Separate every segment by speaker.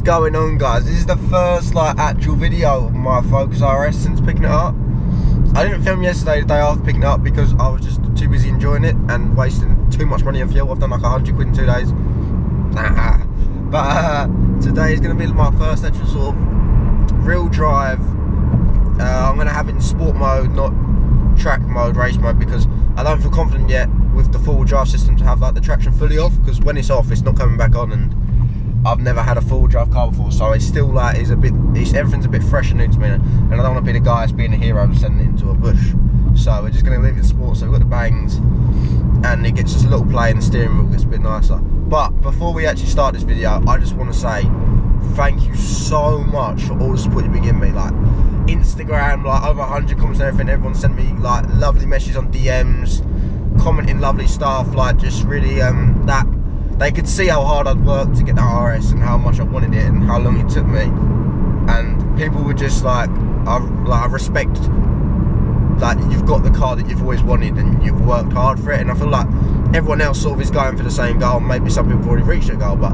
Speaker 1: going on, guys? This is the first like actual video of my Focus RS since picking it up. I didn't film yesterday, the day after picking it up, because I was just too busy enjoying it and wasting too much money on fuel. I've done like 100 quid in 2 days. But today is going to be my first actual sort of real drive. I'm going to have it in sport mode, not track mode, race mode, because I don't feel confident yet with the full drive system to have like the traction fully off, because when it's off it's not coming back on, and I've never had a full drive car before, so it's still like everything's a bit fresh and new to me, and I don't want to be the guy that's being a hero and sending it into a bush. So we're just going to leave it in sport. So we've got the bangs, and it gets us a little play, and the steering wheel gets a bit nicer. But before we actually start this video, I just want to say thank you so much for all the support you've been giving me. Like Instagram, like over 100 comments and everything. Everyone sent me like lovely messages on DMs, commenting lovely stuff, like just really that they could see how hard I'd worked to get that RS and how much I wanted it and how long it took me. And people were just like, I respect, like, you've got the car that you've always wanted and you've worked hard for it. And I feel like everyone else sort of is going for the same goal. Maybe some people have already reached their goal, but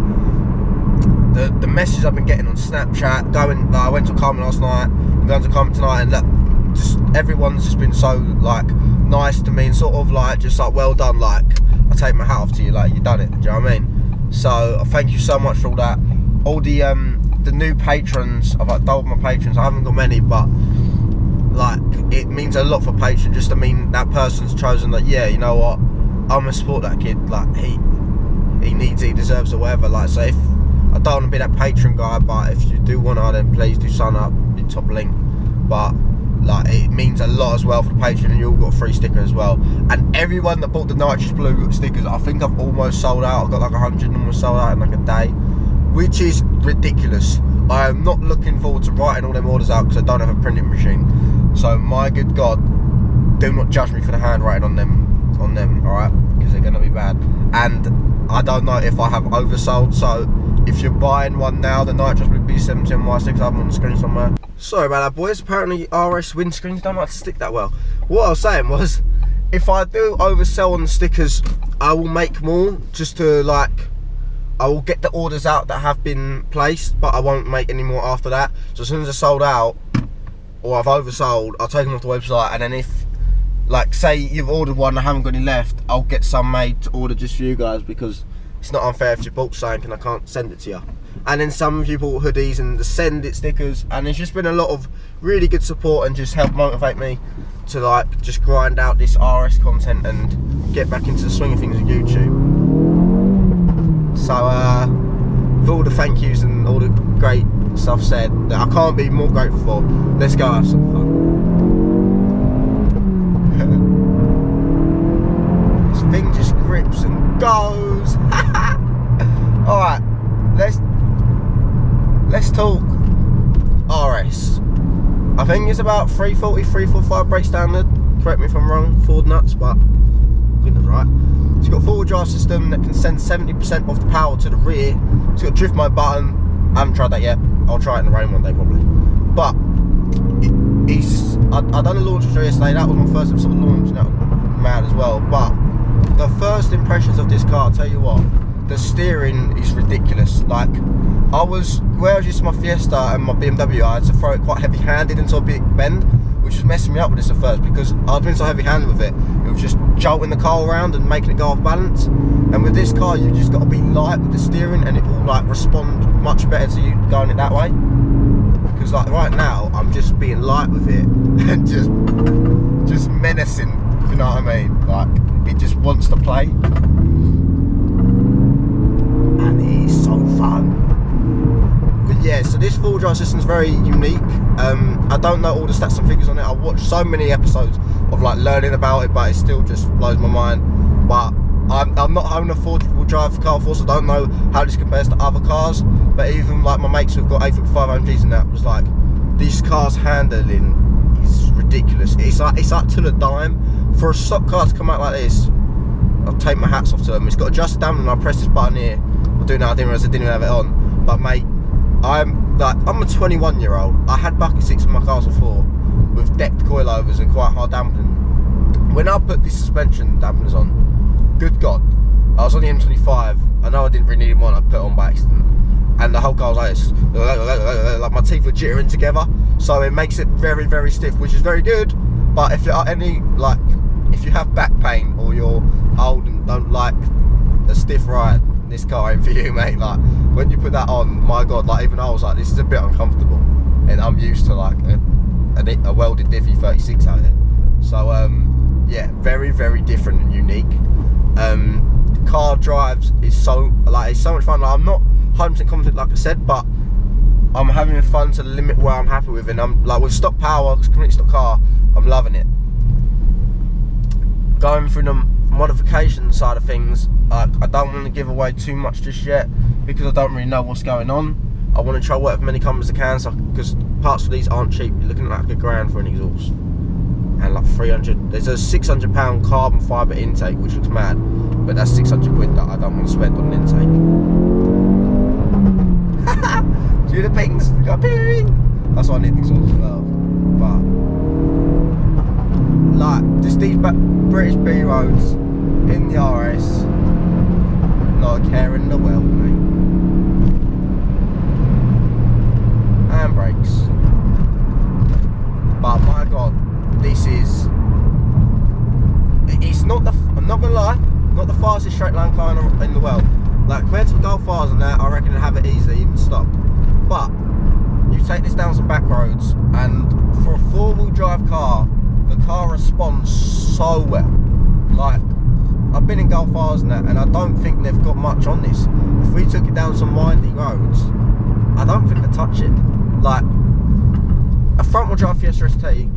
Speaker 1: the message I've been getting on Snapchat, I went to Carmen last night, I'm going to Carmen tonight, and look, just everyone's just been so like nice to me and sort of like just like well done, like I take my hat off to you, like you've done it, do you know what I mean? So thank you so much for all that. All the new patrons, I've like doubled my patrons. I haven't got many, but like it means a lot for patron, just to mean that person's chosen that, yeah, you know what, I'm gonna support that kid, like he needs it, he deserves it, whatever. Like, so if I don't want to be that patron guy, but if you do want to, then please do sign up, your top link. But like it means a lot as well for the patron, and you all got a free sticker as well. And everyone that bought the nitrous blue stickers, I think I've almost sold out. I've got like 100 and almost sold out in like a day, which is ridiculous. I am not looking forward to writing all them orders out because I don't have a printing machine. So my good God, do not judge me for the handwriting on them, alright? Because they're gonna be bad. And I don't know if I have oversold, so if you're buying one now, the nitrous blue B17Y6, I have them on the screen somewhere. Sorry about that, boys. Apparently RS windscreens don't like to stick that well. What I was saying was, if I do oversell on the stickers, I will make more, just to like, I will get the orders out that have been placed, but I won't make any more after that. So as soon as they're sold out, or I've oversold, I'll take them off the website, and then if, like, say you've ordered one and I haven't got any left, I'll get some made to order just for you guys, because it's not unfair if you bought something and I can't send it to you. And then some people bought hoodies and the send it stickers, and it's just been a lot of really good support and just helped motivate me to like just grind out this RS content and get back into the swing of things with YouTube. So with all the thank yous and all the great stuff said, that I can't be more grateful for, let's go have some fun. This thing just grips and goes. Alright, let's talk RS. I think it's about 340, 345 brake standard. Correct me if I'm wrong, Ford nuts, but I think that's right. It's got a four-wheel drive system that can send 70% of the power to the rear. It's got a drift mode button. I haven't tried that yet. I'll try it in the rain one day probably. But I done a launch video yesterday. That was my first episode of launch, and that was mad as well. But the first impressions of this car, I'll tell you what, the steering is ridiculous. Like, where I was using my Fiesta and my BMW, I had to throw it quite heavy-handed into a big bend, which was messing me up with this at first, because I was being so heavy-handed with it. It was just jolting the car around and making it go off balance. And with this car, you just got to be light with the steering, and it will like respond much better to you going it that way. Because like right now, I'm just being light with it and just menacing. You know what I mean? Like, it just wants to play. And it is so fun. But yeah, so this full drive system is very unique. I don't know all the stats and figures on it. I watched so many episodes of like learning about it, but it still just blows my mind. But I'm not owning a four-wheel drive car before, so I don't know how this compares to other cars. But even like my mates who've got 8.5 AMGs and that was like, this car's handling is ridiculous. It's like to the dime. For a stock car to come out like this, I'll take my hats off to them. It's got adjusted down, and I press this button here. I do now. I didn't realise I didn't even have it on. But mate, I'm a 21-year-old. I had bucket seats in my cars before with decked coilovers and quite hard dampening. When I put these suspension dampeners on, good God, I was on the M25. I know I didn't really need one. I put it on by accident, and the whole car was like this, like my teeth were jittering together. So it makes it very, very stiff, which is very good. But if you're if you have back pain or you're old and don't like a stiff ride, this car ain't for you, mate. Like when you put that on, my God, like even I was like, this is a bit uncomfortable, and I'm used to like a welded Diffie 36 out here. So yeah, very, very different and unique. The car drives is so it's so much fun. Like, I'm not 100% confident, like I said, but I'm having fun to the limit where I'm happy with it. And I'm like, with stock power, completely stock car, I'm loving it. Going through the modification side of things, I don't want to give away too much just yet because I don't really know what's going on. I want to try work with many companies as I can, so because parts of these aren't cheap. You're looking at like £1,000 for an exhaust, and like 300. There's a £600 carbon fibre intake, which looks mad, but that's 600 quid that I don't want to spend on an intake. Do the pings? Got ping. That's why I need these exhaust as well. But like just these British B roads in the RS, not a care in the world, mate. And brakes. But my God, this is. It's not the. I'm not gonna lie, not the fastest straight line car in the world. Like compared to the Golf R's and that, I reckon it'd have it easily, even stopped. But you take this down some back roads, and for a 4-wheel drive car, the car responds so well. Like, I've been in Golf R's and that, and I don't think they've got much on this. If we took it down some windy roads, I don't think they touch it. Like, a front-wheel drive Fiesta ST,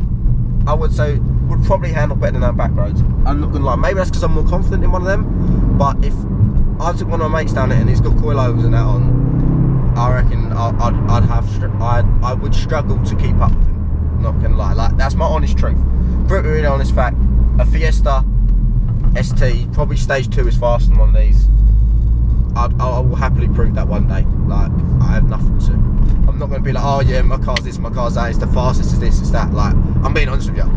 Speaker 1: I would say, would probably handle better than that back roads. I'm not gonna lie, maybe that's because I'm more confident in one of them, but if I took one of my mates down it and he's got coilovers and that on, I reckon I would struggle to keep up with him. Not gonna lie, like that's my honest truth, brutally honest fact. A Fiesta ST, probably stage 2 is faster than one of these. I will happily prove that one day. Like, I have nothing to. I'm not going to be like, oh yeah, my car's this, my car's that, it's the fastest, it's this, it's that. Like, I'm being honest with you.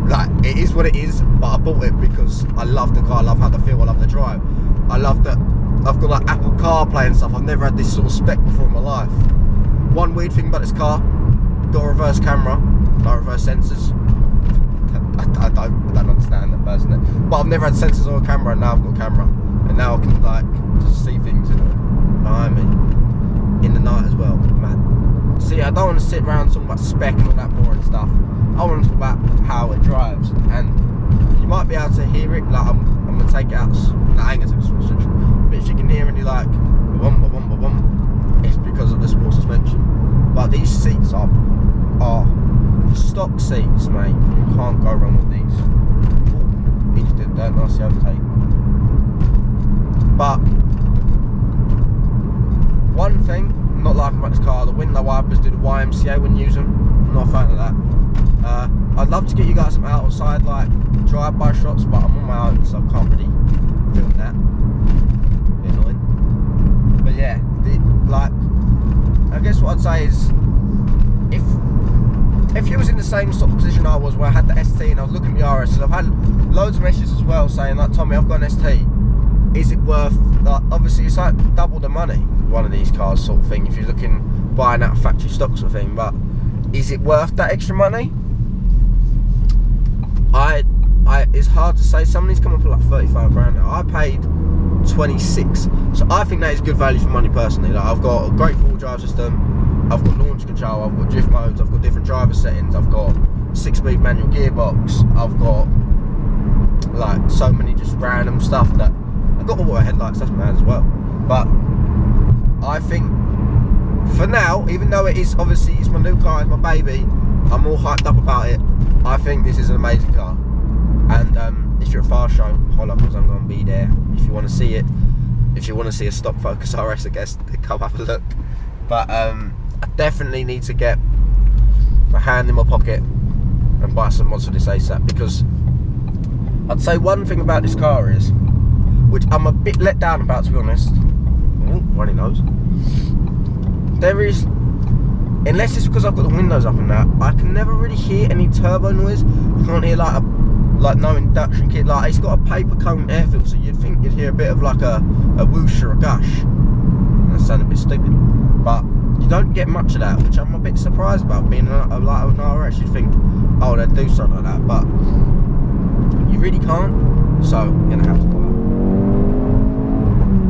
Speaker 1: Like, it is what it is, but I bought it because I love the car, I love how the feel, I love the drive. I love that I've got like Apple CarPlay and stuff. I've never had this sort of spec before in my life. One weird thing about this car, got a reverse camera, no reverse sensors. I don't understand that personally, but I've never had sensors or a camera, and now I've got a camera, and now I can like just see things behind me in the night as well. Man, see, I don't want to sit around talking about spec and all that boring stuff. I want to talk about how it drives, and you might be able to hear it. Like I'm gonna take it out. No, I ain't gonna take the suspension, but if you can hear any like ba-bum, ba-bum, ba-bum, it's because of the sport suspension. But these seats are stock seats, mate. You can't go wrong with these. Ooh, he just did that nice overtake. But one thing I'm not liking about this car, the window wipers do the YMCA when you use them. I'm not a fan of that. I'd love to get you guys some outside like drive-by shots, but I'm on my own, so I can't really film that. Bit annoying. But yeah, like, I guess what I'd say is, if you was in the same sort of position I was, where I had the ST and I was looking at the RS, and I've had loads of messages as well saying like, Tommy, I've got an ST, is it worth, like, obviously it's like double the money, one of these cars sort of thing, if you're looking, buying out factory stock sort of thing, but is it worth that extra money? It's hard to say. Some of these come up at like 35 grand now. I paid 26, so I think that is good value for money personally. Like, I've got a great 4-wheel drive system, I've got launch control, I've got drift modes, I've got different driver settings, I've got 6-speed manual gearbox, I've got like so many just random stuff that I've got. Water headlights, that's mad as well. But I think for now, even though it is obviously it's my new car, it's my baby, I'm all hyped up about it. I think this is an amazing car, and if you're a fast show, holla, because I'm going to be there. If you want to see it, if you want to see a stock Focus RS, I guess come have a look. But I definitely need to get my hand in my pocket and buy some mods for this ASAP, because I'd say one thing about this car is, which I'm a bit let down about, to be honest. Oh, runny nose. There is, unless it's because I've got the windows up and that, I can never really hear any turbo noise. I can't hear like no induction kit. Like, it's got a paper cone air filter, so you'd think you'd hear a bit of like a whoosh or a gush. sound a bit stupid, but you don't get much of that, which I'm a bit surprised about. Being like an RS, you'd think, oh, they'd do something like that, but you really can't. So I'm gonna have to pull up.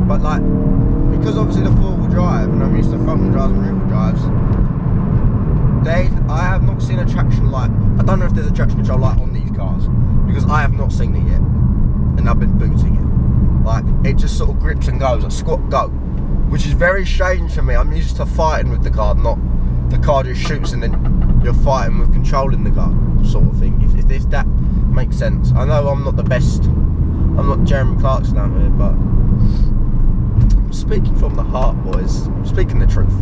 Speaker 1: But like, because obviously the four-wheel drive, and I'm used to front-wheel drives and rear-wheel drives, I have not seen a traction light. I don't know if there's a traction control light on these cars, because I have not seen it yet, and I've been booting it. Like, it just sort of grips and goes, like squat go, which is very strange for me. I'm used to fighting with the car, not the car just shoots and then you're fighting with controlling the car, sort of thing. If that makes sense. I know I'm not the best. I'm not Jeremy Clarkson out here, but I'm speaking from the heart, boys. I'm speaking the truth.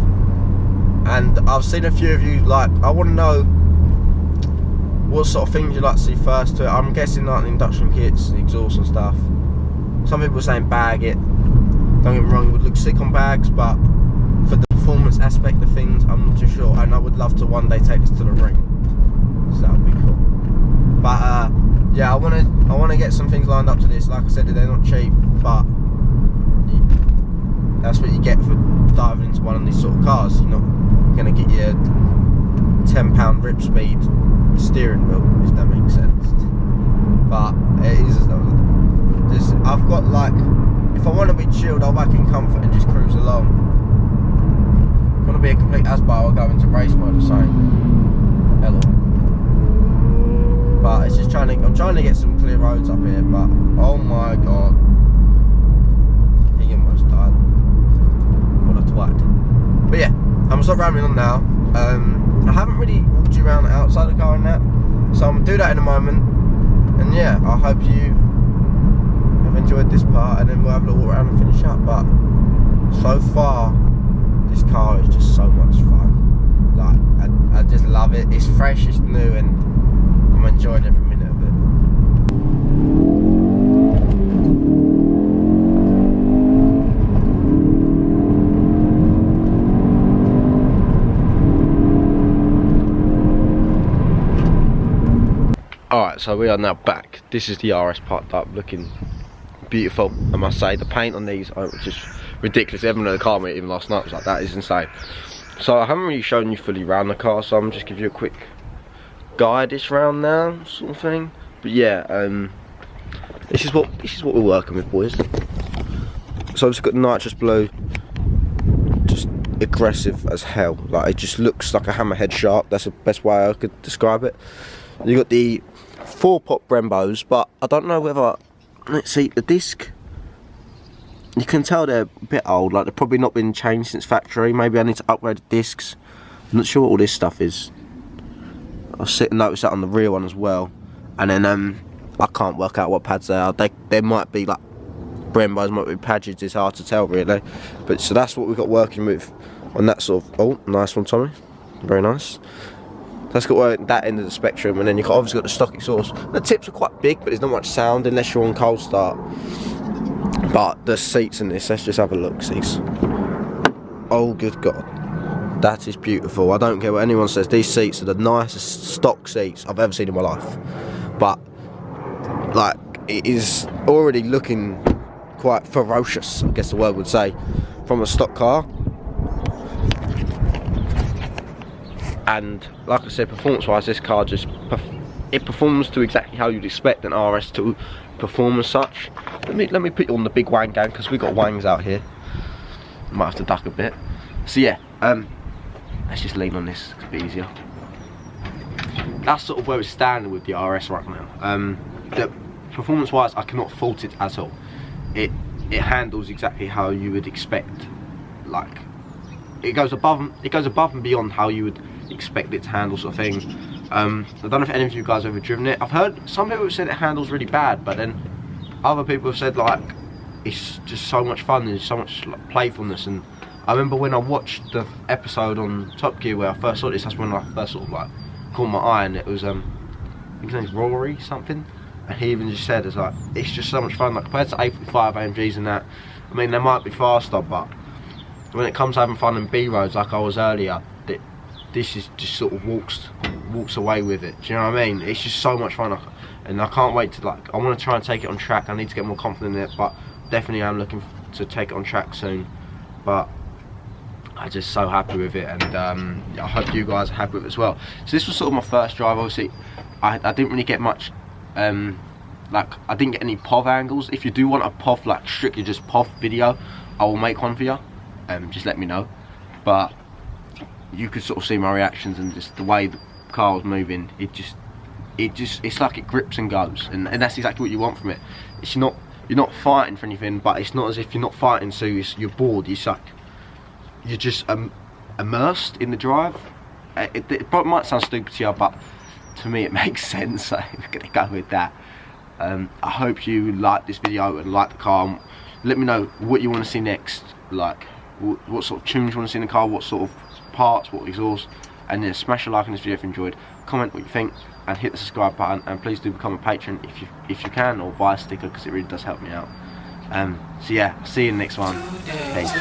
Speaker 1: And I've seen a few of you, like, I want to know what sort of things you like to see first to it. I'm guessing like the induction kits, the exhaust and stuff. Some people are saying bag it. Don't get me wrong, it would look sick on bags, but for the performance aspect of things, I'm not too sure. And I would love to one day take this to the ring, so that would be cool. But yeah, I want to get some things lined up to this. Like I said, they're not cheap, but that's what you get for diving into one of these sort of cars. You're not gonna get your £10 rip speed steering wheel, if that makes sense. But it is just, I've got like, if I want to be chilled, I'll back in comfort and just cruise along. If I want to be a complete asbar, I'll go into race mode or something. Hello. But it's just I'm trying to get some clear roads up here, but oh my god, he almost died. What a twat. But yeah, I'm gonna stop rambling on now. I haven't really walked you around outside the car and that, so I'm gonna do that in a moment. And yeah, I hope you have enjoyed this part, and then we'll have a little walk around and finish up. But so far, this car is just so much fun. Like, I just love it. It's fresh, it's new, and I'm enjoying every minute of it. Alright, so we are now back. This is the RS parked up, looking beautiful, I must say. The paint on these are just ridiculous. Everyone at the car meet, even last night, was like, that is insane. So I haven't really shown you fully around the car, so I'm just give you a quick guide-ish round now, sort of thing. But yeah, this is what we're working with, boys. So I've just got nitrous blue, just aggressive as hell. Like, it just looks like a hammerhead shark. That's the best way I could describe it. You got the 4-pot Brembos, but I don't know whether, let's see, the disc, you can tell they're a bit old, like they've probably not been changed since factory. Maybe I need to upgrade the discs. I'm not sure what all this stuff is. I'll sit and notice that on the rear one as well. And then I can't work out what pads they are. They might be like Brembos, might be Padges, it's hard to tell really. But so that's what we've got working with on that sort of, oh, nice one, Tommy. Very nice. That's got that end of the spectrum, and then you've obviously got the stock exhaust. The tips are quite big, but there's not much sound unless you're on cold start. But the seats in this, let's just have a look, seats. Oh good god, that is beautiful. I don't care what anyone says, these seats are the nicest stock seats I've ever seen in my life. But like, it is already looking quite ferocious, I guess the word would say, from a stock car. And like I said, performance-wise, this car just it performs to exactly how you'd expect an RS to perform as such. Let me put you on the big wang gang, because we've got wangs out here. Might have to duck a bit. So yeah, let's just lean on this, it's a bit easier. That's sort of where it's standing with the RS right now. The performance-wise, I cannot fault it at all. It handles exactly how you would expect. Like, it goes above and beyond how you would expect it to handle, sort of thing. I don't know if any of you guys have ever driven it. I've heard some people have said it handles really bad, but then other people have said like it's just so much fun, there's so much like playfulness. And I remember when I watched the episode on Top Gear where I first saw this, that's when I first sort of like caught my eye, and it was I think his name's Rory something, and he even just said it's like it's just so much fun, like compared to 845 AMGs and that. I mean, they might be faster, but when it comes to having fun in B roads like I was earlier, this is just sort of walks away with it. Do you know what I mean? It's just so much fun, and I can't wait to like. I want to try and take it on track. I need to get more confident in it, but definitely I'm looking to take it on track soon. But I'm just so happy with it, and I hope you guys are happy with it as well. So this was sort of my first drive. Obviously I didn't really get much like, I didn't get any POV angles. If you do want a POV, like strictly just POV video, I will make one for you. Just let me know. But you could sort of see my reactions and just the way the car was moving. It's like it grips and goes, and that's exactly what you want from it. It's not, you're not fighting for anything, but it's not as if you're not fighting, so you're bored. You're just immersed in the drive. It probably might sound stupid to you, but to me it makes sense, so we're gonna go with that. I hope you like this video and like the car. Let me know what you want to see next, like what sort of tunes you want to see in the car, what sort of parts, what exhaust, and then smash a like on this video if you enjoyed. Comment what you think and hit the subscribe button, and please do become a patron if you can, or buy a sticker, because it really does help me out. So yeah, see you in the next one. Peace.